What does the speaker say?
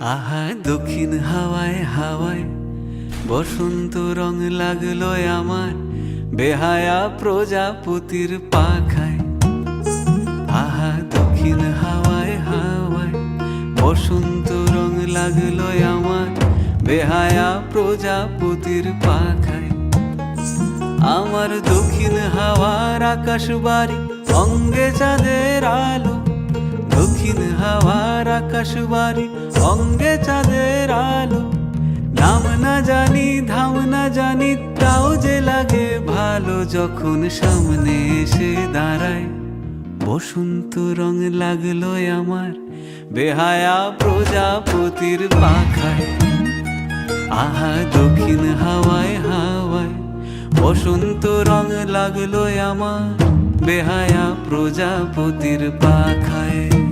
আহা দক্ষিণ হাওয়ায় হাওয়ায় বসন্ত রং লাগলো আমার বেহায়া প্রজাপতির পাখায়। আহা দক্ষিণ হাওয়ায় হাওয়ায় বসন্ত রং লাগলো আমার বেহায়া প্রজাপতির পাখায়। আমার দক্ষিণ হাওয়ার আকাশ বাড়ি অঙ্গে চাঁদের আলো, দক্ষিণ হাওয়ার আকাশ বাড়ি অঙ্গে চাঁদের আলো। নাম না জানি ধাম না জানি তাও যে লাগে ভালো যখন সামনে এসে দাঁড়ায়। বসন্ত রং লাগলো আমার বেহায়া প্রজাপতির পাখায়। আহা দক্ষিণ হাওয়ায় হাওয়ায় বসন্ত রং লাগলো আমার বেহায়া প্রজাপতির পাখায়।